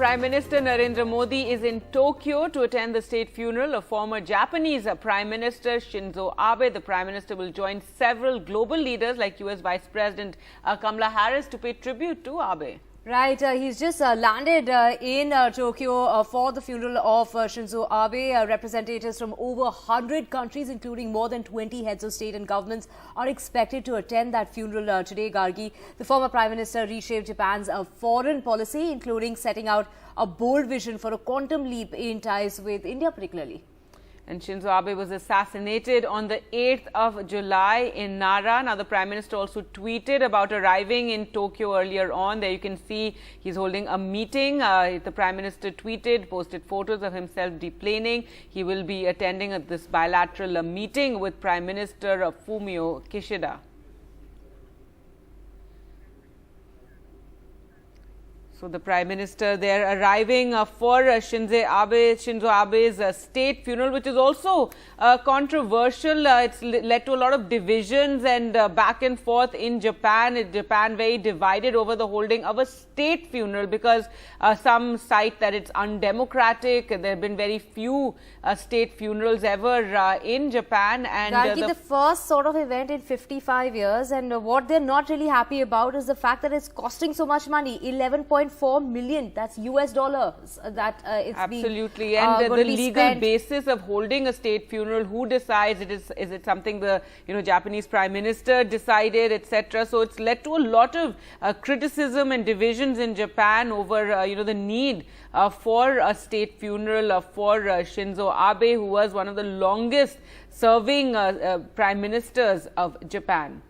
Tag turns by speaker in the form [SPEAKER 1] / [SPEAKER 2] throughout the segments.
[SPEAKER 1] Prime Minister Narendra Modi is in Tokyo to attend the state funeral of former Japanese Prime Minister Shinzo Abe. The Prime Minister will join several global leaders like US Vice President Kamala Harris to pay tribute to Abe.
[SPEAKER 2] Right, he's just landed in Tokyo for the funeral of Shinzo Abe. Representatives from over 100 countries, including more than 20 heads of state and governments, are expected to attend that funeral today, Gargi. The former Prime Minister reshaped Japan's foreign policy, including setting out a bold vision for a quantum leap in ties with India particularly.
[SPEAKER 1] And Shinzo Abe was assassinated on the 8th of July in Nara. Now, the Prime Minister also tweeted about arriving in Tokyo earlier on. There you can see he's holding a meeting. The Prime Minister posted photos of himself deplaning. He will be attending this bilateral meeting with Prime Minister Fumio Kishida. So the Prime Minister there arriving for Shinzo Abe's state funeral, which is also controversial. It's led to a lot of divisions and back and forth in Japan. Japan very divided over the holding of a state funeral because some cite that it's undemocratic. There have been very few state funerals ever in Japan. And
[SPEAKER 2] the first sort of event in 55 years. And what they're not really happy about is the fact that it's costing so much money, 11.4 million. That's US dollars. That it's
[SPEAKER 1] absolutely, and the legal basis of holding a state funeral. Who decides? Is it something the Japanese Prime Minister decided, etc. So it's led to a lot of criticism and divisions in Japan over the need for a state funeral for Shinzo Abe, who was one of the longest serving prime ministers of Japan.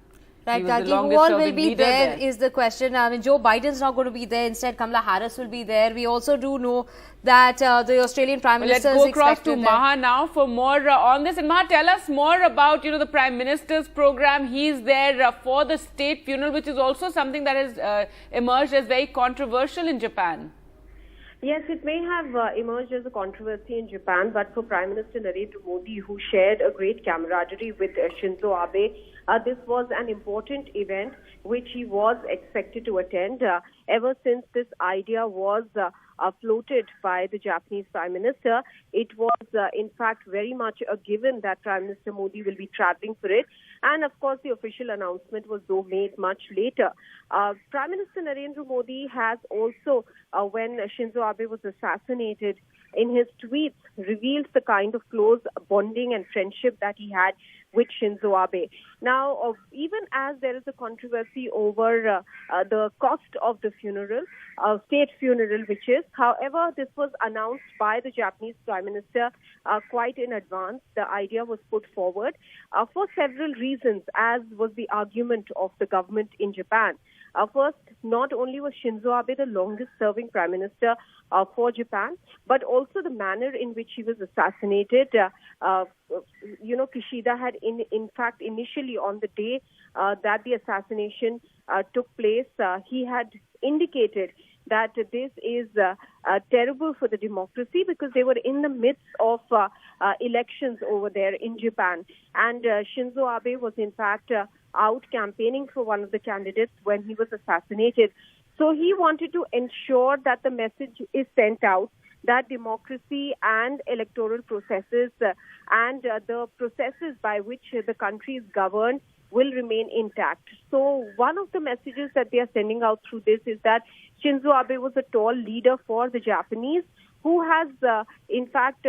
[SPEAKER 2] Right, Kaki, who all will be there is the question. I mean, Joe Biden's not going to be there. Instead, Kamala Harris will be there. We also do know that the Australian Prime Minister is expected.
[SPEAKER 1] Let's go across to Maha now for more on this. And Maha, tell us more about the Prime Minister's program. He's there for the state funeral, which is also something that has emerged as very controversial in Japan.
[SPEAKER 3] Yes, it may have emerged as a controversy in Japan, but for Prime Minister Narendra Modi, who shared a great camaraderie with Shinzo Abe, this was an important event which he was expected to attend ever since this idea was floated by the Japanese Prime Minister. It was, in fact, very much a given that Prime Minister Modi will be traveling for it. And, of course, the official announcement was, though, made much later. Prime Minister Narendra Modi has also, when Shinzo Abe was assassinated, in his tweets, revealed the kind of close bonding and friendship that he had with Shinzo Abe. Now, even as there is a controversy over the cost of the funeral, state funeral, which is, however, this was announced by the Japanese Prime Minister quite in advance. The idea was put forward for several reasons, as was the argument of the government in Japan. First, not only was Shinzo Abe the longest-serving Prime Minister for Japan, but also the manner in which he was assassinated. Kishida had, in fact, initially on the day that the assassination took place, he had indicated that this is terrible for the democracy because they were in the midst of elections over there in Japan. And Shinzo Abe was, in fact, out campaigning for one of the candidates when he was assassinated. So he wanted to ensure that the message is sent out that democracy and electoral processes and the processes by which the country is governed will remain intact. So one of the messages that they are sending out through this is that Shinzo Abe was a tall leader for the Japanese who has, in fact,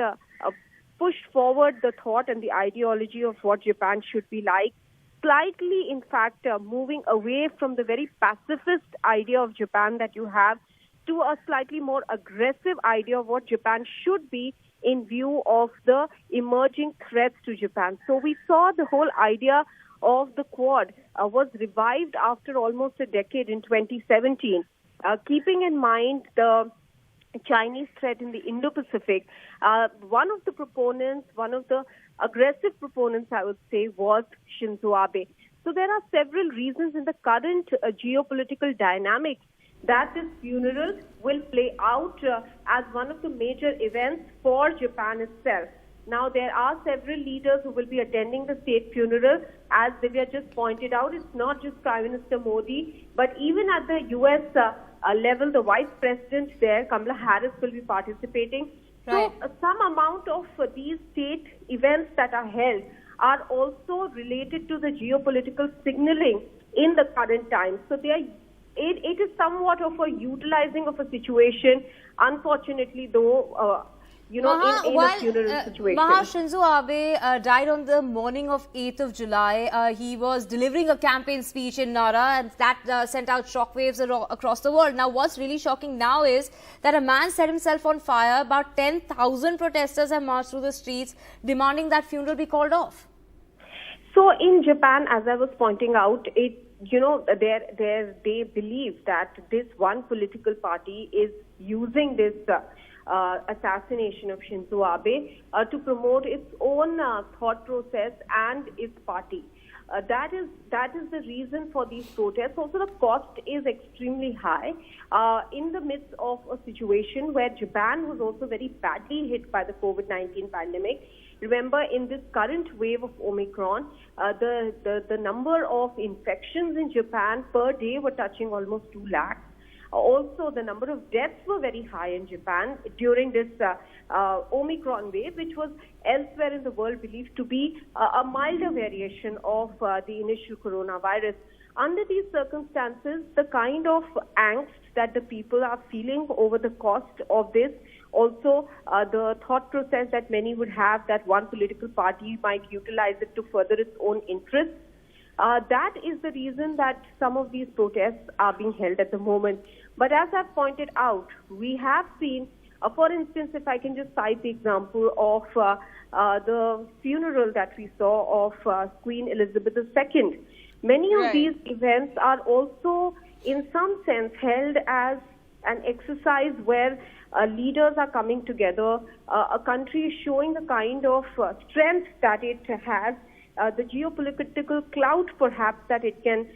[SPEAKER 3] pushed forward the thought and the ideology of what Japan should be like, slightly, in fact, moving away from the very pacifist idea of Japan that you have to a slightly more aggressive idea of what Japan should be in view of the emerging threats to Japan. So we saw the whole idea of the Quad was revived after almost a decade in 2017, keeping in mind the Chinese threat in the Indo-Pacific. One of the aggressive proponents, I would say, was Shinzo Abe. So there are several reasons in the current geopolitical dynamics that this funeral will play out as one of the major events for Japan itself. Now, there are several leaders who will be attending the state funeral. As Divya just pointed out, it's not just Prime Minister Modi, but even at the U.S. level. The Vice President there, Kamala Harris, will be participating.
[SPEAKER 2] Right.
[SPEAKER 3] So some amount of these state events that are held are also related to the geopolitical signaling in the current times. So it is somewhat of a utilizing of a situation, unfortunately, though, in a funeral situation.
[SPEAKER 2] Shinzo Abe died on the morning of 8th of July. He was delivering a campaign speech in Nara, and that sent out shockwaves across the world. Now, what's really shocking now is that a man set himself on fire. About 10,000 protesters have marched through the streets demanding that funeral be called off.
[SPEAKER 3] So in Japan, as I was pointing out, they believe that this one political party is using this assassination of Shinzo Abe to promote its own thought process and its party. That is the reason for these protests. Also, the cost is extremely high in the midst of a situation where Japan was also very badly hit by the COVID-19 pandemic. Remember, in this current wave of Omicron, the number of infections in Japan per day were touching almost 2 lakhs. Also, the number of deaths were very high in Japan during this Omicron wave, which was elsewhere in the world believed to be a milder variation of the initial coronavirus. Under these circumstances, the kind of angst that the people are feeling over the cost of this, also the thought process that many would have that one political party might utilize it to further its own interests, that is the reason that some of these protests are being held at the moment. But as I've pointed out, we have seen, for instance, if I can just cite the example of the funeral that we saw of Queen Elizabeth II. Many of these events are also, in some sense, held as an exercise where leaders are coming together. A country is showing the kind of strength that it has, the geopolitical clout perhaps that it can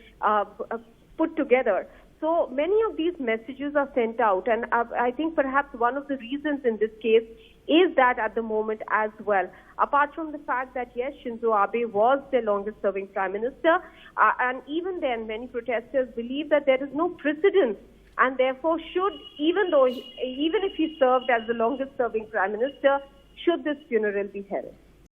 [SPEAKER 3] put together. So many of these messages are sent out, and I think perhaps one of the reasons in this case is that at the moment as well. Apart from the fact that, yes, Shinzo Abe was the longest serving Prime Minister, and even then many protesters believe that there is no precedence, and therefore even if he served as the longest serving Prime Minister, should this funeral be held.